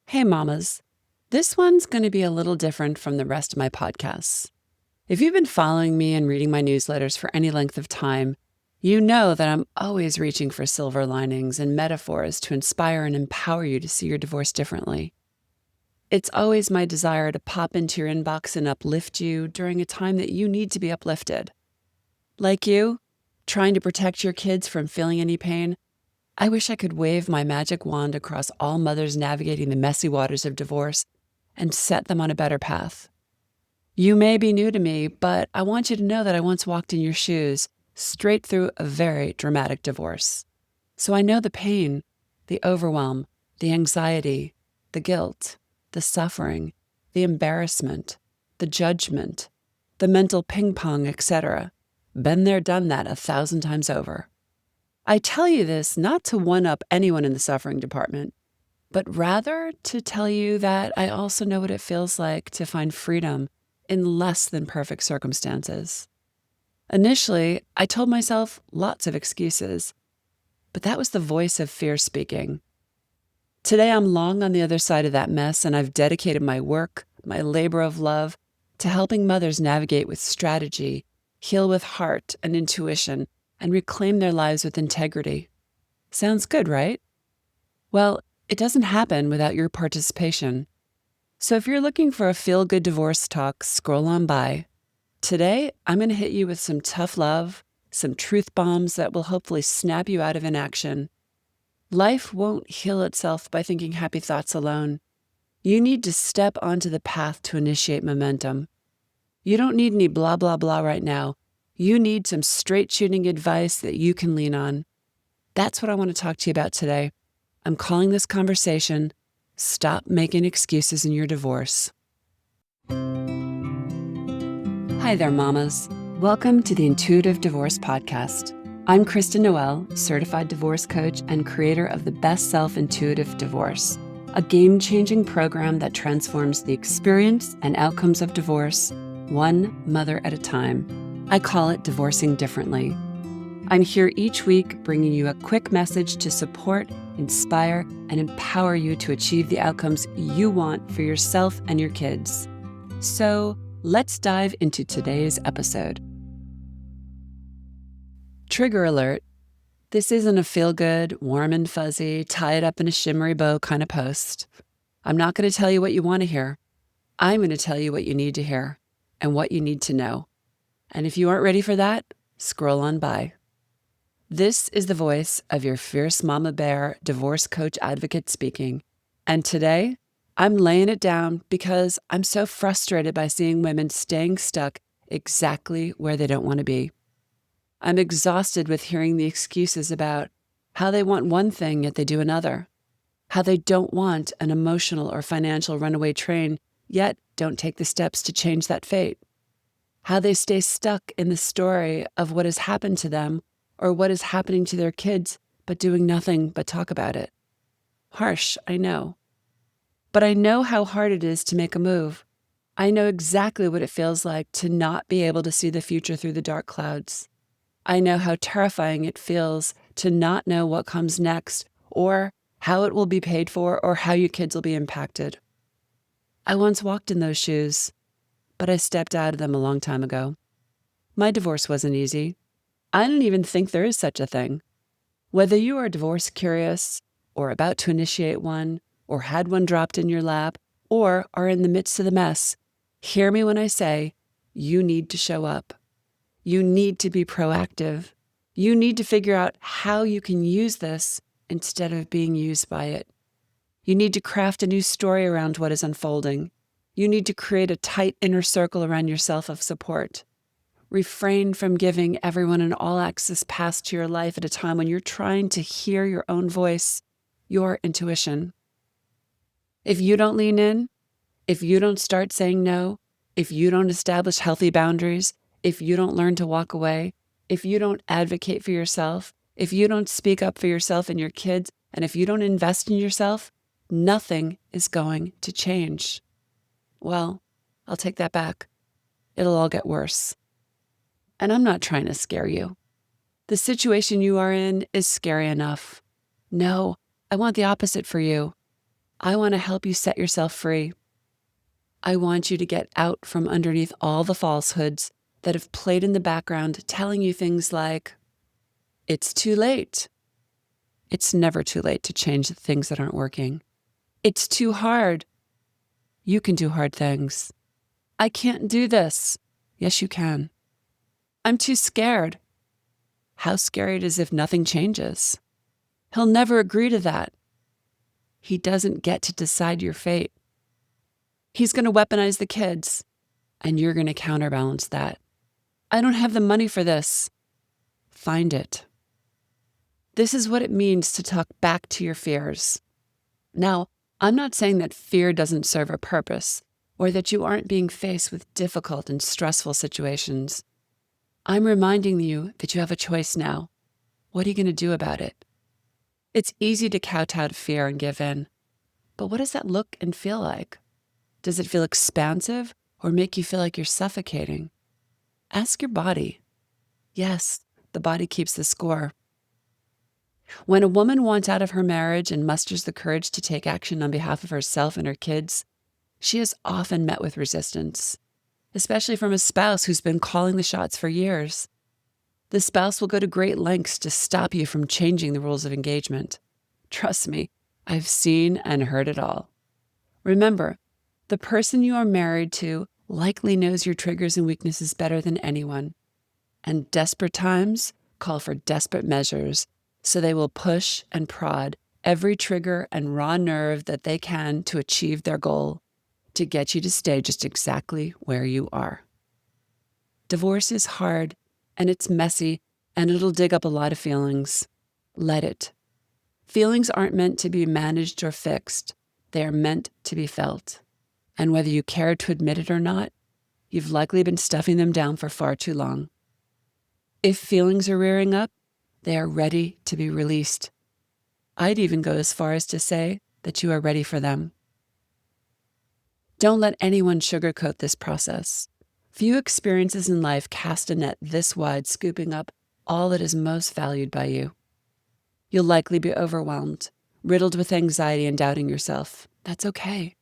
Hey mamas, this one's going to be a little different from the rest of my podcasts. If you've been following me and reading my newsletters for any length of time, you know that I'm always reaching for silver linings and metaphors to inspire and empower you to see your divorce differently. It's always my desire to pop into your inbox and uplift you during a time that you need to be uplifted. Like you, trying to protect your kids from feeling any pain, I wish I could wave my magic wand across all mothers navigating the messy waters of divorce and set them on a better path. You may be new to me, but I want you to know that I once walked in your shoes straight through a very dramatic divorce. So I know the pain, the overwhelm, the anxiety, the guilt, the suffering, the embarrassment, the judgment, the mental ping pong, etc. Been there, done that 1,000 times over. I tell you this not to one-up anyone in the suffering department, but rather to tell you that I also know what it feels like to find freedom in less than perfect circumstances. Initially, I told myself lots of excuses, but that was the voice of fear speaking. Today, I'm long on the other side of that mess, and I've dedicated my work, my labor of love, to helping mothers navigate with strategy, heal with heart and intuition, and reclaim their lives with integrity. Sounds good, right? Well, it doesn't happen without your participation. So if you're looking for a feel-good divorce talk, scroll on by. Today, I'm going to hit you with some tough love, some truth bombs that will hopefully snap you out of inaction. Life won't heal itself by thinking happy thoughts alone. You need to step onto the path to initiate momentum. You don't need any blah, blah, blah right now. You need some straight shooting advice that you can lean on. That's what I want to talk to you about today. I'm calling this conversation, Stop Making Excuses in Your Divorce. Hi there, mamas. Welcome to the Intuitive Divorce Podcast. I'm Kristen Noel, certified divorce coach and creator of the Best Self Intuitive Divorce, a game-changing program that transforms the experience and outcomes of divorce, one mother at a time. I call it Divorcing Differently. I'm here each week bringing you a quick message to support, inspire, and empower you to achieve the outcomes you want for yourself and your kids. So let's dive into today's episode. Trigger alert. This isn't a feel-good, warm and fuzzy, tie it up in a shimmery bow kind of post. I'm not going to tell you what you want to hear. I'm going to tell you what you need to hear and what you need to know. And if you aren't ready for that, scroll on by. This is the voice of your fierce mama bear divorce coach advocate speaking. And today, I'm laying it down because I'm so frustrated by seeing women staying stuck exactly where they don't want to be. I'm exhausted with hearing the excuses about how they want one thing yet they do another, how they don't want an emotional or financial runaway train yet don't take the steps to change that fate. How they stay stuck in the story of what has happened to them or what is happening to their kids, but doing nothing but talk about it. Harsh, I know. But I know how hard it is to make a move. I know exactly what it feels like to not be able to see the future through the dark clouds. I know how terrifying it feels to not know what comes next or how it will be paid for or how your kids will be impacted. I once walked in those shoes, but I stepped out of them a long time ago. My divorce wasn't easy. I don't even think there is such a thing. Whether you are divorce curious, or about to initiate one, or had one dropped in your lap, or are in the midst of the mess, hear me when I say, you need to show up. You need to be proactive. You need to figure out how you can use this instead of being used by it. You need to craft a new story around what is unfolding. You need to create a tight inner circle around yourself of support. Refrain from giving everyone an all-access pass to your life at a time when you're trying to hear your own voice, your intuition. If you don't lean in, if you don't start saying no, if you don't establish healthy boundaries, if you don't learn to walk away, if you don't advocate for yourself, if you don't speak up for yourself and your kids, and if you don't invest in yourself, nothing is going to change. Well, I'll take that back. It'll all get worse. And I'm not trying to scare you. The situation you are in is scary enough. No, I want the opposite for you. I want to help you set yourself free. I want you to get out from underneath all the falsehoods that have played in the background, telling you things like, it's too late. It's never too late to change the things that aren't working. It's too hard. You can do hard things. I can't do this. Yes, you can. I'm too scared. How scary it is if nothing changes. He'll never agree to that. He doesn't get to decide your fate. He's going to weaponize the kids, and you're going to counterbalance that. I don't have the money for this. Find it. This is what it means to talk back to your fears. Now, I'm not saying that fear doesn't serve a purpose or that you aren't being faced with difficult and stressful situations. I'm reminding you that you have a choice now. What are you going to do about it? It's easy to kowtow to fear and give in, but what does that look and feel like? Does it feel expansive or make you feel like you're suffocating? Ask your body. Yes, the body keeps the score. When a woman wants out of her marriage and musters the courage to take action on behalf of herself and her kids, she is often met with resistance, especially from a spouse who's been calling the shots for years. The spouse will go to great lengths to stop you from changing the rules of engagement. Trust me, I've seen and heard it all. Remember, the person you are married to likely knows your triggers and weaknesses better than anyone, and desperate times call for desperate measures, so they will push and prod every trigger and raw nerve that they can to achieve their goal, to get you to stay just exactly where you are. Divorce is hard, and it's messy, and it'll dig up a lot of feelings. Let it. Feelings aren't meant to be managed or fixed. They are meant to be felt. And whether you care to admit it or not, you've likely been stuffing them down for far too long. If feelings are rearing up, they are ready to be released. I'd even go as far as to say that you are ready for them. Don't let anyone sugarcoat this process. Few experiences in life cast a net this wide, scooping up all that is most valued by you. You'll likely be overwhelmed, riddled with anxiety and doubting yourself. That's okay.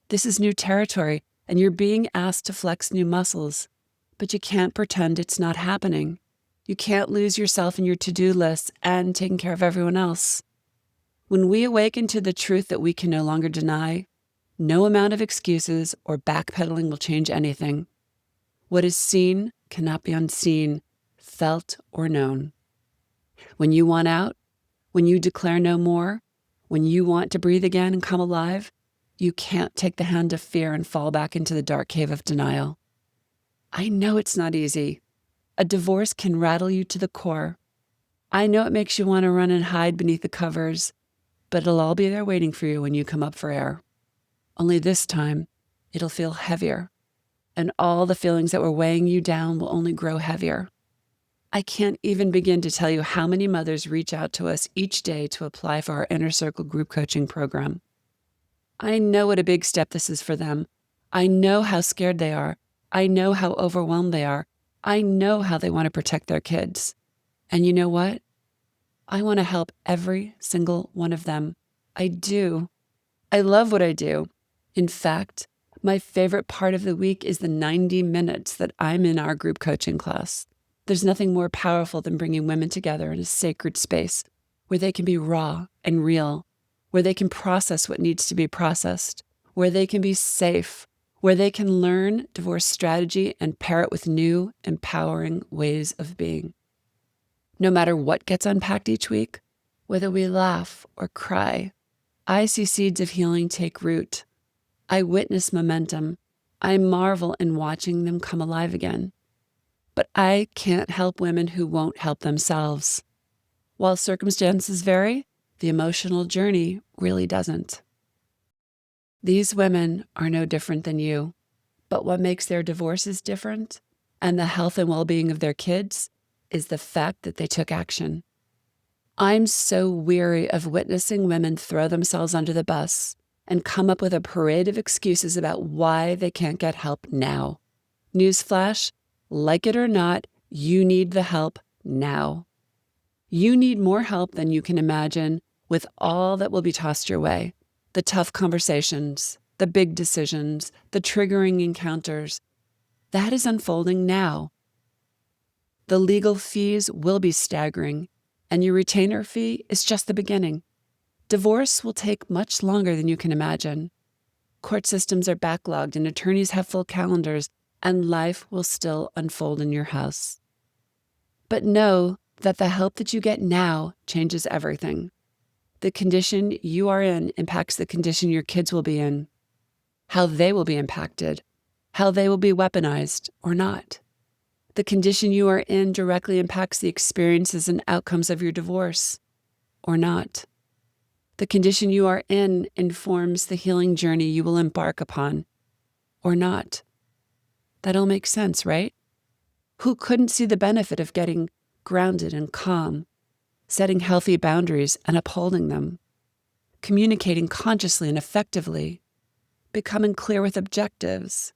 This is new territory, and you're being asked to flex new muscles. But you can't pretend it's not happening. You can't lose yourself in your to-do lists and taking care of everyone else. When we awaken to the truth that we can no longer deny, no amount of excuses or backpedaling will change anything. What is seen cannot be unseen, felt, or known. When you want out, when you declare no more, when you want to breathe again and come alive, you can't take the hand of fear and fall back into the dark cave of denial. I know it's not easy. A divorce can rattle you to the core. I know it makes you want to run and hide beneath the covers, but it'll all be there waiting for you when you come up for air. Only this time, it'll feel heavier, and all the feelings that were weighing you down will only grow heavier. I can't even begin to tell you how many mothers reach out to us each day to apply for our Inner Circle group coaching program. I know what a big step this is for them. I know how scared they are. I know how overwhelmed they are. I know how they want to protect their kids. And you know what? I want to help every single one of them. I do. I love what I do. In fact, my favorite part of the week is the 90 minutes that I'm in our group coaching class. There's nothing more powerful than bringing women together in a sacred space where they can be raw and real, where they can process what needs to be processed, where they can be safe, where they can learn divorce strategy and pair it with new, empowering ways of being. No matter what gets unpacked each week, whether we laugh or cry, I see seeds of healing take root. I witness momentum. I marvel in watching them come alive again. But I can't help women who won't help themselves. While circumstances vary, the emotional journey really doesn't. These women are no different than you, but what makes their divorces different and the health and well-being of their kids is the fact that they took action. I'm so weary of witnessing women throw themselves under the bus and come up with a parade of excuses about why they can't get help now. Newsflash, like it or not, you need the help now. You need more help than you can imagine with all that will be tossed your way. The tough conversations, the big decisions, the triggering encounters, that is unfolding now. The legal fees will be staggering, and your retainer fee is just the beginning. Divorce will take much longer than you can imagine. Court systems are backlogged and attorneys have full calendars, and life will still unfold in your house. But know that the help that you get now changes everything. The condition you are in impacts the condition your kids will be in, how they will be impacted, how they will be weaponized or not. The condition you are in directly impacts the experiences and outcomes of your divorce or not. The condition you are in informs the healing journey you will embark upon or not. That all makes sense, right? Who couldn't see the benefit of getting grounded and calm, setting healthy boundaries and upholding them, communicating consciously and effectively, becoming clear with objectives,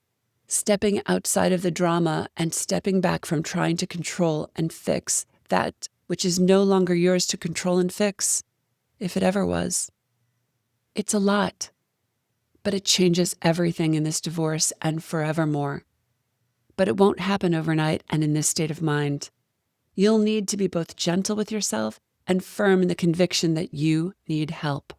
stepping outside of the drama and stepping back from trying to control and fix that which is no longer yours to control and fix, if it ever was. It's a lot, but it changes everything in this divorce and forevermore. But it won't happen overnight and in this state of mind. You'll need to be both gentle with yourself and firm in the conviction that you need help.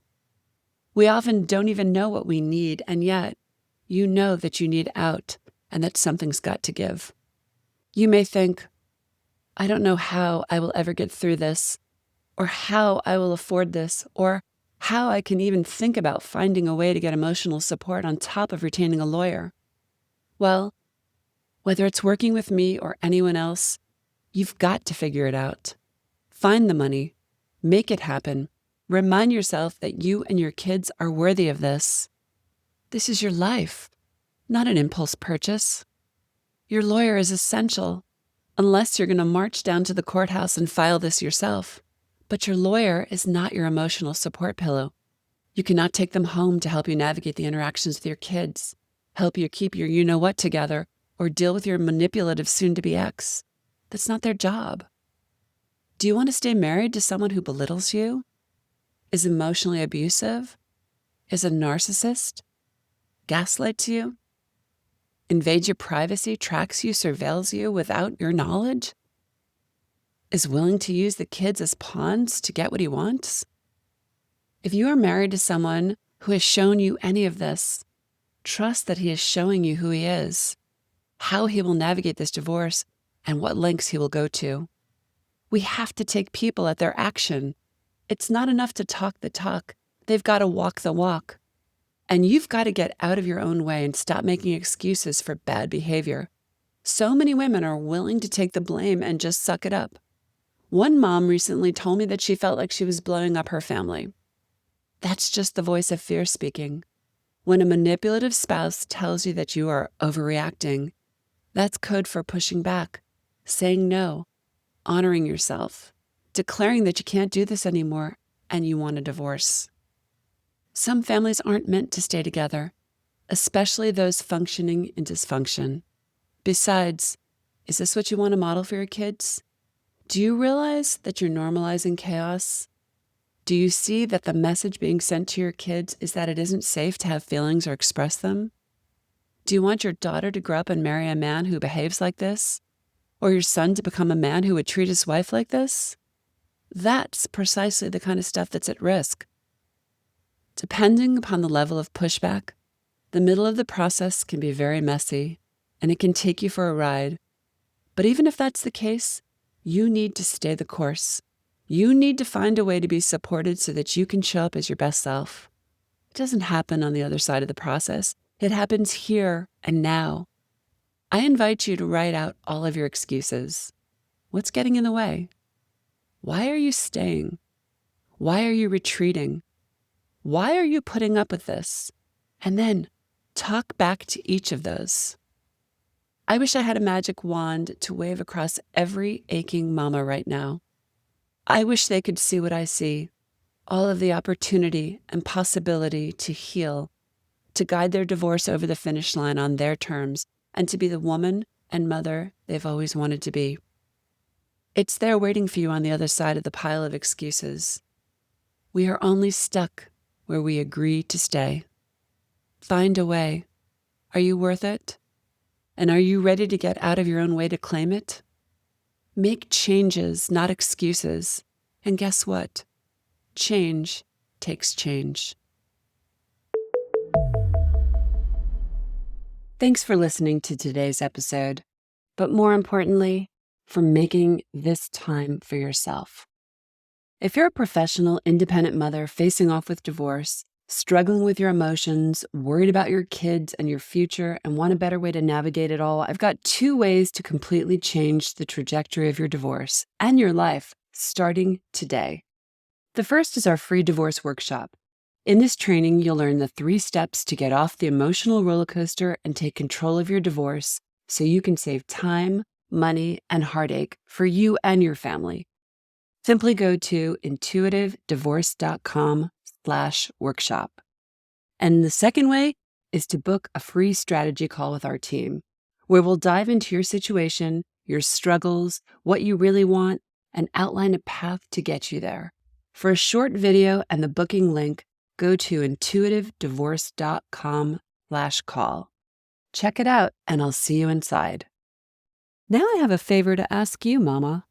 We often don't even know what we need, and yet you know that you need out and that something's got to give. You may think, I don't know how I will ever get through this, or how I will afford this, or how I can even think about finding a way to get emotional support on top of retaining a lawyer. Well, whether it's working with me or anyone else, you've got to figure it out. Find the money. Make it happen. Remind yourself that you and your kids are worthy of this. This is your life, not an impulse purchase. Your lawyer is essential, unless you're going to march down to the courthouse and file this yourself. But your lawyer is not your emotional support pillow. You cannot take them home to help you navigate the interactions with your kids, help you keep your you-know-what together, or deal with your manipulative soon-to-be ex. That's not their job. Do you want to stay married to someone who belittles you, is emotionally abusive, is a narcissist, gaslights you, invades your privacy, tracks you, surveils you without your knowledge, is willing to use the kids as pawns to get what he wants? If you are married to someone who has shown you any of this, trust that he is showing you who he is, how he will navigate this divorce, and what lengths he will go to. We have to take people at their action. It's not enough to talk the talk. They've got to walk the walk. And you've got to get out of your own way and stop making excuses for bad behavior. So many women are willing to take the blame and just suck it up. One mom recently told me that she felt like she was blowing up her family. That's just the voice of fear speaking. When a manipulative spouse tells you that you are overreacting, that's code for pushing back, saying no, honoring yourself, declaring that you can't do this anymore and you want a divorce. Some families aren't meant to stay together, especially those functioning in dysfunction. Besides, is this what you want to model for your kids? Do you realize that you're normalizing chaos? Do you see that the message being sent to your kids is that it isn't safe to have feelings or express them? Do you want your daughter to grow up and marry a man who behaves like this? Or your son to become a man who would treat his wife like this? That's precisely the kind of stuff that's at risk. Depending upon the level of pushback, the middle of the process can be very messy, and it can take you for a ride. But even if that's the case, you need to stay the course. You need to find a way to be supported so that you can show up as your best self. It doesn't happen on the other side of the process. It happens here and now. I invite you to write out all of your excuses. What's getting in the way? Why are you staying? Why are you retreating? Why are you putting up with this? And then talk back to each of those. I wish I had a magic wand to wave across every aching mama right now. I wish they could see what I see, all of the opportunity and possibility to heal, to guide their divorce over the finish line on their terms, and to be the woman and mother they've always wanted to be. It's there waiting for you on the other side of the pile of excuses. We are only stuck where we agree to stay. Find a way. Are you worth it? And are you ready to get out of your own way to claim it? Make changes, not excuses. And guess what? Change takes change. Thanks for listening to today's episode, but more importantly, for making this time for yourself. If you're a professional, independent mother facing off with divorce, struggling with your emotions, worried about your kids and your future, and want a better way to navigate it all, I've got 2 ways to completely change the trajectory of your divorce and your life starting today. The first is our free divorce workshop. In this training, you'll learn the 3 steps to get off the emotional roller coaster and take control of your divorce so you can save time, money, and heartache for you and your family. Simply go to intuitivedivorce.com/workshop. And the second way is to book a free strategy call with our team, where we'll dive into your situation, your struggles, what you really want, and outline a path to get you there. For a short video and the booking link, go to intuitivedivorce.com/call. Check it out, and I'll see you inside. Now I have a favor to ask you, Mama.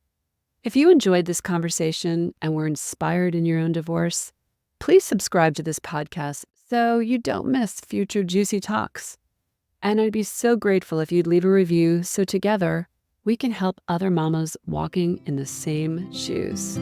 If you enjoyed this conversation and were inspired in your own divorce, please subscribe to this podcast so you don't miss future juicy talks. And I'd be so grateful if you'd leave a review so together we can help other mamas walking in the same shoes.